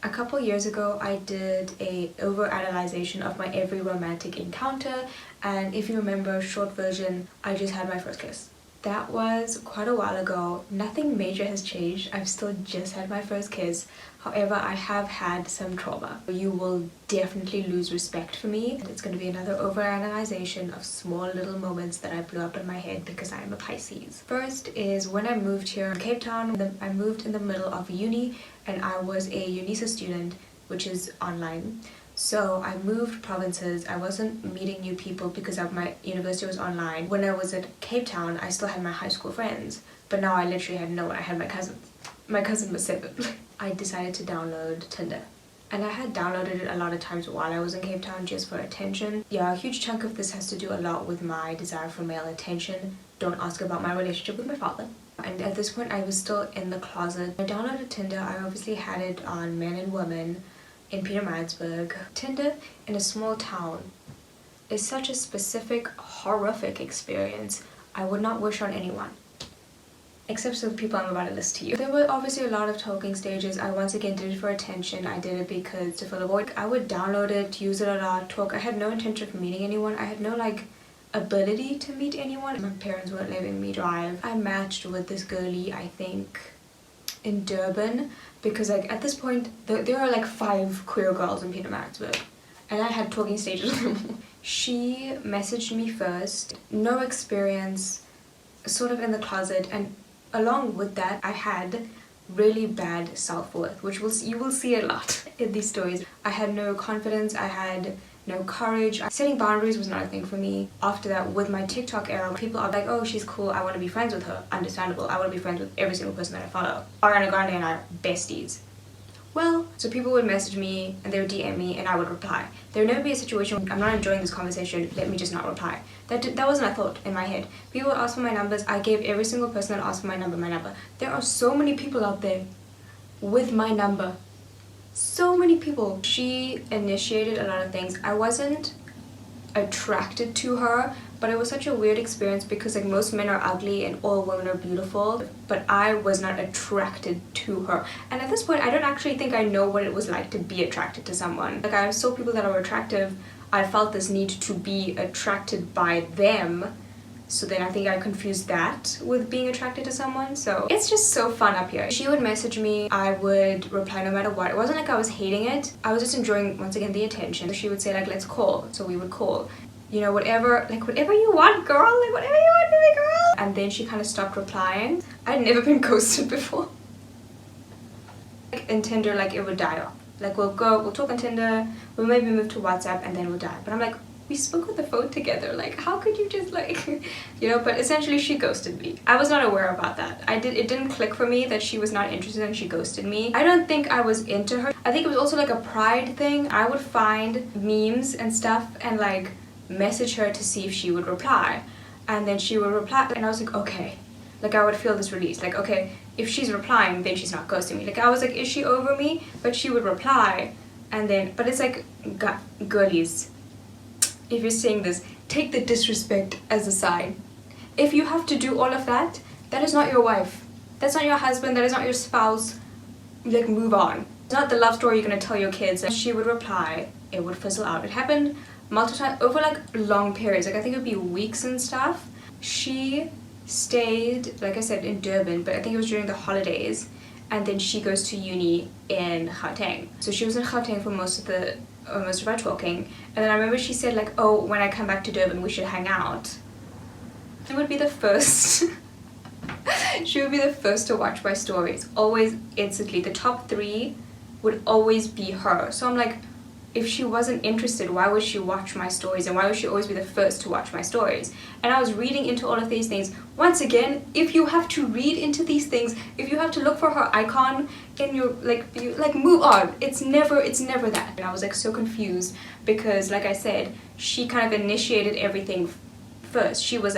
A couple years ago, I did a overanalyzation of my every romantic encounter, and if you remember, short version, I just had my first kiss. That was quite a while ago. Nothing major has changed. I've still just had my first kiss. However, I have had some trauma. You will definitely lose respect for me. It's going to be another overanalyzation of small little moments that I blew up in my head because I am a Pisces. First is when I moved here in Cape Town. I moved in the middle of uni and I was a UNISA student, which is online. So I moved provinces. I wasn't meeting new people because my university was online. When I was at Cape Town, I still had my high school friends, but now I literally had no one. I had my cousins. My cousin was 7. I decided to download Tinder. And I had downloaded it a lot of times while I was in Cape Town just for attention. Yeah, a huge chunk of this has to do a lot with my desire for male attention. Don't ask about my relationship with my father. And at this point, I was still in the closet. I downloaded Tinder. I obviously had it on Men and Women in Pietermaritzburg. Tinder in a small town is such a specific, horrific experience I would not wish on anyone. Except for the people I'm about to list to you. There were obviously a lot of talking stages. I once again did it for attention. I did it because to fill a void. I would download it, use it a lot, talk. I had no intention of meeting anyone. I had no ability to meet anyone. My parents weren't letting me drive. I matched with this girlie, I think, in Durban, because at this point there are 5 queer girls in Pietermaritzburg and I had talking stages with them. She messaged me first, no experience, sort of in the closet, and along with that I had really bad self-worth, which you will see a lot in these stories. I had no confidence, I had no courage. Setting boundaries was not a thing for me. After that, with my TikTok era, people are like, oh, she's cool, I want to be friends with her. Understandable. I want to be friends with every single person that I follow. Ariana Grande and I are besties. Well, so people would message me and they would DM me and I would reply. There would never be a situation where I'm not enjoying this conversation, let me just not reply. That wasn't a thought in my head. People would ask for my numbers. I gave every single person that asked for my number. There are so many people out there with my number. So many people. She initiated a lot of things. I wasn't attracted to her, but it was such a weird experience because most men are ugly and all women are beautiful, but I was not attracted to her. And at this point, I don't actually think I know what it was like to be attracted to someone. I saw people that are attractive. I felt this need to be attracted by them. So then I think I confused that with being attracted to someone. So it's just so fun up here. She would message me, I would reply no matter what. It wasn't like I was hating it. I was just enjoying, once again, the attention. She would say let's call. So we would call. You know, whatever you want, girl. Whatever you want, baby girl. And then she kind of stopped replying. I'd never been ghosted before. In Tinder, it would die off. We'll talk on Tinder, we'll maybe move to WhatsApp, and then we'll die. But I'm like, we spoke on the phone together, how could you just you know? But essentially she ghosted me. I was not aware about that. It didn't click for me that she was not interested and she ghosted me. I don't think I was into her. I think it was also a pride thing. I would find memes and stuff and message her to see if she would reply, and then she would reply and I was like, okay. I would feel this release, okay, if she's replying, then she's not ghosting me. I was like, is she over me? But she would reply, and then, but it's girlies, if you're saying this, take the disrespect as a sign. If you have to do all of that, that is not your wife. That's not your husband, that is not your spouse. Move on. It's not the love story you're gonna tell your kids. And she would reply, it would fizzle out. It happened multiple times, over long periods. I think it would be weeks and stuff. She stayed, like I said, in Durban, but I think it was during the holidays, and then she goes to uni in Gauteng. So she was in Gauteng for most of our talking, and then I remember she said oh, when I come back to Durban we should hang out. She would be the first she would be the first to watch my stories, always, instantly. The top 3 would always be her. So I'm like, if she wasn't interested, why would she watch my stories, and why would she always be the first to watch my stories? And I was reading into all of these things. Once again, if you have to read into these things, if you have to look for her icon in your move on. It's never that. And I was so confused because, like I said, she kind of initiated everything first. She was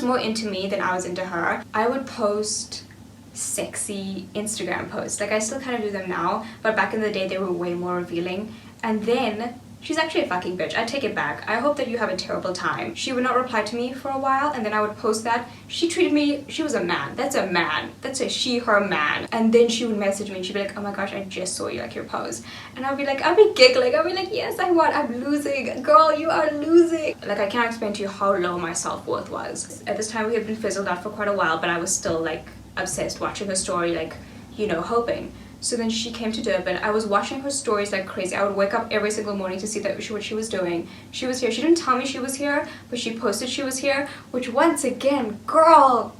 more into me than I was into her. I would post sexy Instagram posts. I still kind of do them now, but back in the day they were way more revealing. And then She's actually a fucking bitch. I take it back. I hope that you have a terrible time. She would not reply to me for a while, and then I would post that. She treated me, she was a man. That's a man. That's a she, her man. And then she would message me and she'd be like, oh my gosh, I just saw you, like, your post. And I'd be like, I'd be giggling. I'd be like, yes, I won. I'm losing. Girl, you are losing. Like, I can't explain to you how low my self-worth was. At this time, we had been fizzled out for quite a while, but I was still, like, obsessed watching her story, like, you know, hoping. So then she came to Durban. I was watching her stories like crazy. I would wake up every single morning to see what she was doing. She was here. She didn't tell me she was here, but she posted she was here, which once again, girl,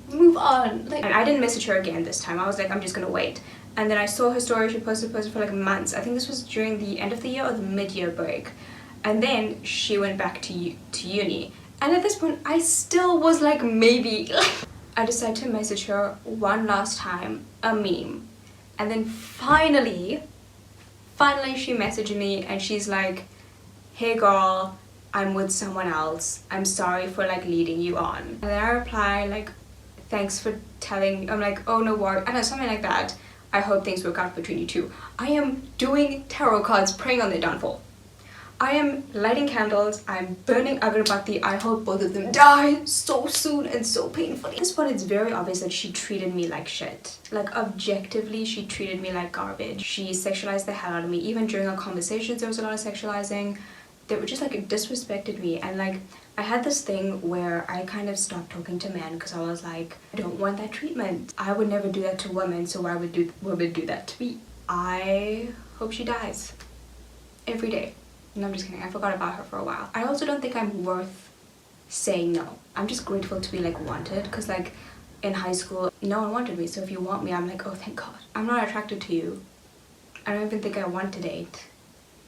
move on. Like, I didn't message her again this time. I was like, I'm just gonna wait. And then I saw her story. She posted for like months. I think this was during the end of the year or the mid-year break. And then she went back to uni. And at this point, I still was like, maybe. I decided to message her one last time, a meme. And then finally she messaged me and she's like, hey girl, I'm with someone else. I'm sorry for like leading you on. And then I reply like, thanks for telling. I'm like, oh no worries. I know, something like that. I hope things work out between you two. I am doing tarot cards, praying on their downfall. I am lighting candles, I'm burning agarbatti. I hope both of them die so soon and so painfully. At this point, it's very obvious that she treated me like shit. Like, objectively, she treated me like garbage. She sexualized the hell out of me. Even during our conversations, there was a lot of sexualizing. They were just like, disrespected me. And like, I had this thing where I kind of stopped talking to men because I was like, I don't want that treatment. I would never do that to women, so why would women do that to me? I hope she dies every day. No, I'm just kidding. I forgot about her for a while. I also don't think I'm worth saying no. I'm just grateful to be like wanted, because like in high school, no one wanted me. So if you want me, I'm like, oh, thank God. I'm not attracted to you. I don't even think I want to date.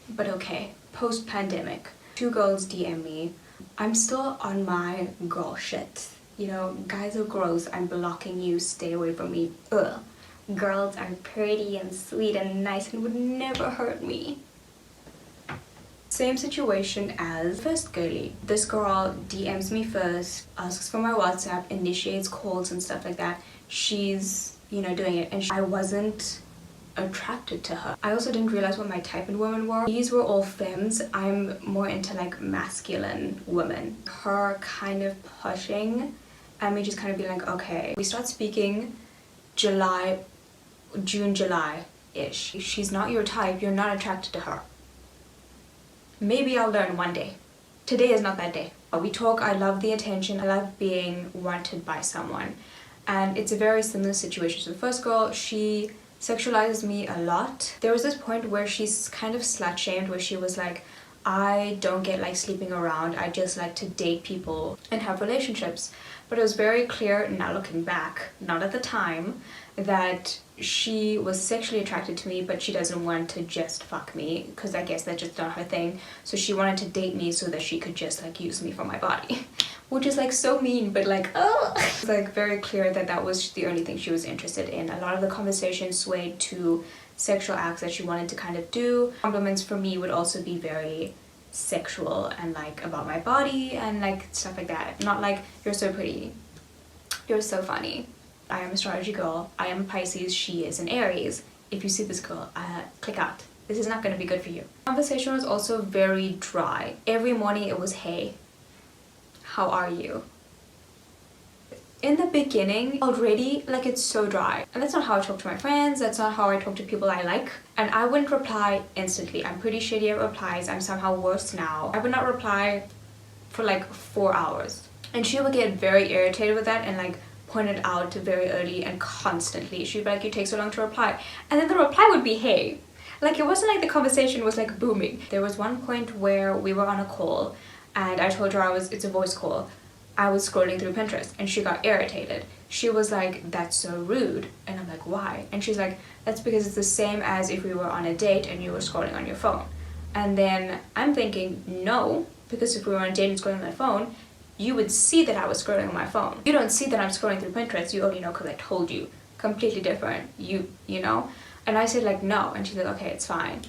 But okay. Post-pandemic, 2 girls DM me. I'm still on my girl shit. You know, guys are gross. I'm blocking you. Stay away from me. Ugh. Girls are pretty and sweet and nice and would never hurt me. Same situation as first girly. This girl DMs me first, asks for my WhatsApp, initiates calls and stuff like that. She's, you know, doing it, and I wasn't attracted to her. I also didn't realize what my type in women were. These were all femmes. I'm more into like masculine women. Her kind of pushing and me just kind of being like, okay. We start speaking June, July-ish. She's not your type, you're not attracted to her. Maybe I'll learn one day. Today is not that day. We talk, I love the attention, I love being wanted by someone. And it's a very similar situation. So the first girl, she sexualizes me a lot. There was this point where she's kind of slut-shamed, where she was like, I don't get like sleeping around, I just like to date people and have relationships. But it was very clear, now looking back, not at the time, that she was sexually attracted to me, but she doesn't want to just fuck me, because I guess that's just not her thing. So she wanted to date me so that she could just like use me for my body, which is like so mean, but like, oh. It's like very clear that that was the only thing she was interested in. A lot of the conversation swayed to sexual acts that she wanted to kind of do. Compliments for me would also be very sexual and like about my body and like stuff like that. Not like, you're so pretty, you're so funny. I am an astrology girl. I am a Pisces. She is an Aries. If you see this girl, click out. This is not going to be good for you. Conversation was also very dry. Every morning it was, hey, how are you? In the beginning, already, like, it's so dry. And that's not how I talk to my friends. That's not how I talk to people I like. And I wouldn't reply instantly. I'm pretty shitty at replies. I'm somehow worse now. I would not reply for like 4 hours. And she would get very irritated with that and like pointed out very early and constantly. She'd be like, you take so long to reply. And then the reply would be, hey. Like, it wasn't like the conversation was like booming. There was one point where we were on a call and I told her it's a voice call. I was scrolling through Pinterest and she got irritated. She was like, that's so rude. And I'm like, why? And she's like, that's because it's the same as if we were on a date and you were scrolling on your phone. And then I'm thinking, no, because if we were on a date and scrolling on my phone, you would see that I was scrolling on my phone. You don't see that I'm scrolling through Pinterest. You only know because I told you. Completely different. You know? And I said like, no. And she's like, okay, it's fine.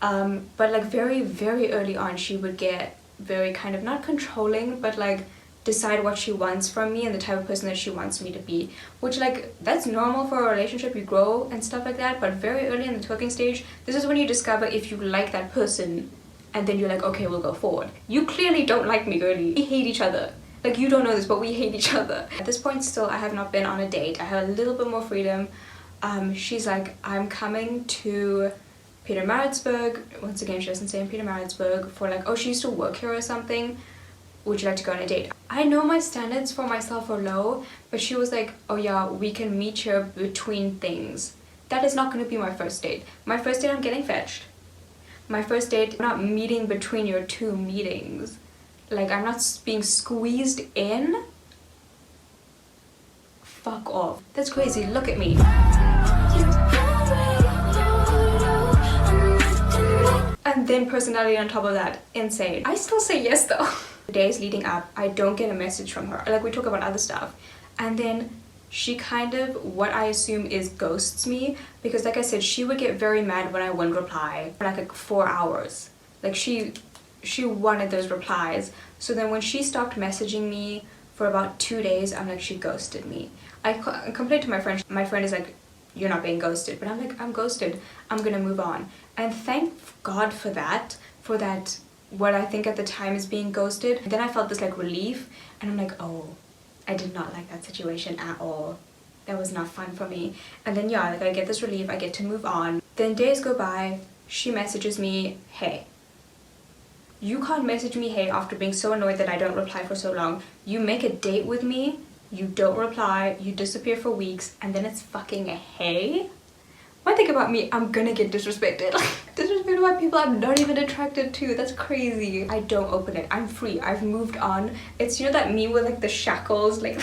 But like very, very early on, she would get very kind of not controlling, but like decide what she wants from me and the type of person that she wants me to be, which like that's normal for a relationship. You grow and stuff like that, but very early in the talking stage, this is when you discover if you like that person, and then you're like, okay, we'll go forward. You clearly don't like me, girly. We hate each other. Like, you don't know this, but we hate each other. At this point still, I have not been on a date. I have a little bit more freedom. She's like, I'm coming to Pietermaritzburg. Once again, she doesn't say in Pietermaritzburg, for like, oh, she used to work here or something. Would you like to go on a date? I know my standards for myself are low, but she was like, oh yeah, we can meet here between things. That is not going to be my first date. My first date, I'm getting fetched. My first date, we're not meeting between your two meetings. Like, I'm not being squeezed in. Fuck off. That's crazy. Look at me. And then personality on top of that. Insane. I still say yes though. The days leading up, I don't get a message from her. Like, we talk about other stuff. And then she kind of, what I assume is, ghosts me. Because like I said, she would get very mad when I wouldn't reply for like 4 hours. Like, she wanted those replies. So then when she stopped messaging me for about 2 days, I'm like, she ghosted me. I complained to my friend. My friend is like, you're not being ghosted. But I'm like, I'm ghosted. I'm gonna move on. And thank God for that, what I think at the time is being ghosted. Then I felt this like relief, and I'm like, oh, I did not like that situation at all. That was not fun for me. And then yeah, like I get this relief, I get to move on. Then days go by, she messages me, hey. You can't message me hey after being so annoyed that I don't reply for so long. You make a date with me, you don't reply, you disappear for weeks, and then it's fucking a hey? One thing about me, I'm gonna get disrespected. Disrespected by people I'm not even attracted to. That's crazy. I don't open it. I'm free. I've moved on. It's, you know that meme with like the shackles, like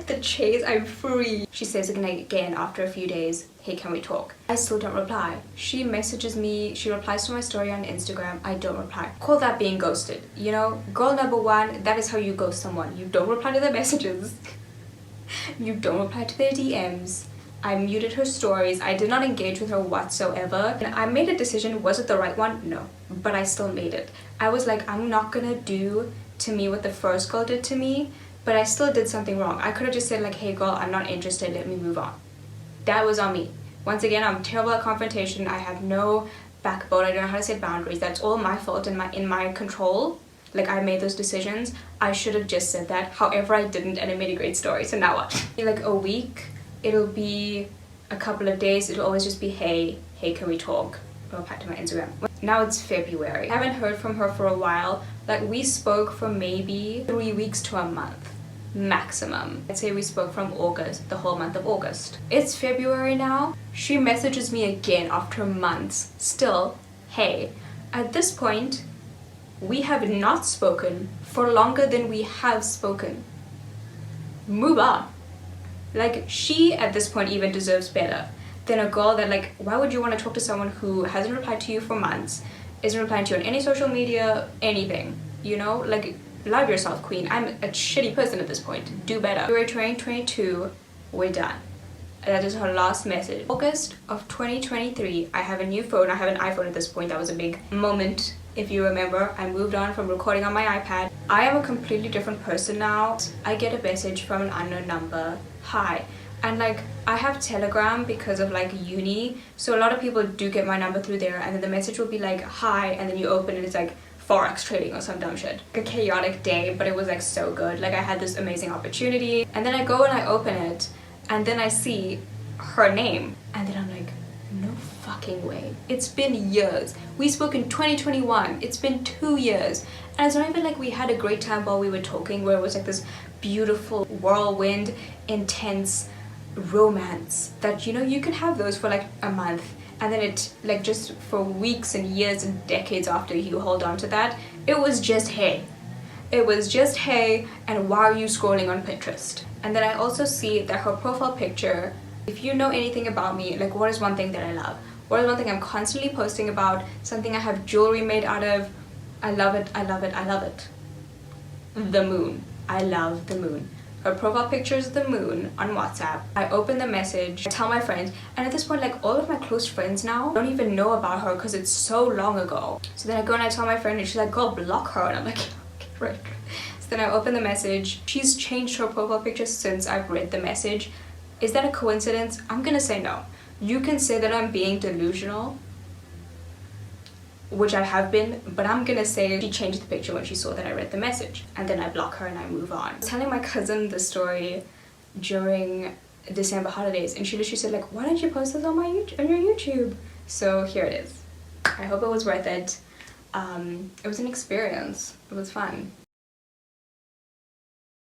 the chains? I'm free. She says again after a few days, hey, can we talk? I still don't reply. She messages me, she replies to my story on Instagram, I don't reply. Call that being ghosted, you know? Girl number one, that is how you ghost someone. You don't reply to their messages. You don't reply to their DMs. I muted her stories. I did not engage with her whatsoever. And I made a decision. Was it the right one? No. But I still made it. I was like, I'm not gonna do to me what the first girl did to me, but I still did something wrong. I could have just said like, hey girl, I'm not interested, let me move on. That was on me. Once again, I'm terrible at confrontation. I have no backbone. I don't know how to set boundaries. That's all my fault and in my control. Like, I made those decisions. I should have just said that. However, I didn't, and it made a great story. So now what? Like a week, it'll be a couple of days. It'll always just be, hey, can we talk? I'll reply to my Instagram. Now it's February. I haven't heard from her for a while. Like, we spoke for maybe 3 weeks to a month. Maximum. I'd say we spoke from August, the whole month of August. It's February now. She messages me again after months. Still, hey. At this point, we have not spoken for longer than we have spoken. Move on. Like, she at this point even deserves better than a girl that, like, why would you want to talk to someone who hasn't replied to you for months, isn't replying to you on any social media, anything, you know? Like, love yourself, queen. I'm a shitty person at this point. Do better. February 2022, we're done. That is her last message. August of 2023, I have a new phone. I have an iPhone at this point. That was a big moment. If you remember, I moved on from recording on my iPad. I am a completely different person now. I get a message from an unknown number. Hi. And like, I have Telegram because of like uni. So a lot of people do get my number through there. And then the message will be like, hi. And then you open it, it's like, Forex trading or some dumb shit. Like a chaotic day, but it was like so good. Like, I had this amazing opportunity. And then I go and I open it. And then I see her name. And then I'm like, no fucking way. It's been years. We spoke in 2021. It's been 2 years. And it's not even like we had a great time while we were talking, where it was like this beautiful whirlwind, intense romance that, you know, you can have those for like a month. And then it, like, just for weeks and years and decades after you hold on to that, it was just hey. It was just hey, and why are you scrolling on Pinterest? And then I also see that her profile picture, if you know anything about me, like, what is one thing that I love? What is one thing I'm constantly posting about? Something I have jewelry made out of. I love it, I love it, I love it. The moon. I love the moon. Her profile picture is the moon on WhatsApp. I open the message, I tell my friends, and at this point, like, all of my close friends now don't even know about her because it's so long ago. So then I go and I tell my friend, and she's like, girl, block her. And I'm like, okay, right. So Then I open the message. She's changed her profile picture since I've read the message. Is that a coincidence? I'm gonna say no. You can say that I'm being delusional, which I have been, but I'm gonna say she changed the picture when she saw that I read the message, and then I block her and I move on. I was telling my cousin the story during December holidays, and she literally said like, why don't you post this on your YouTube? So here it is. I hope it was worth it. It was an experience. It was fun.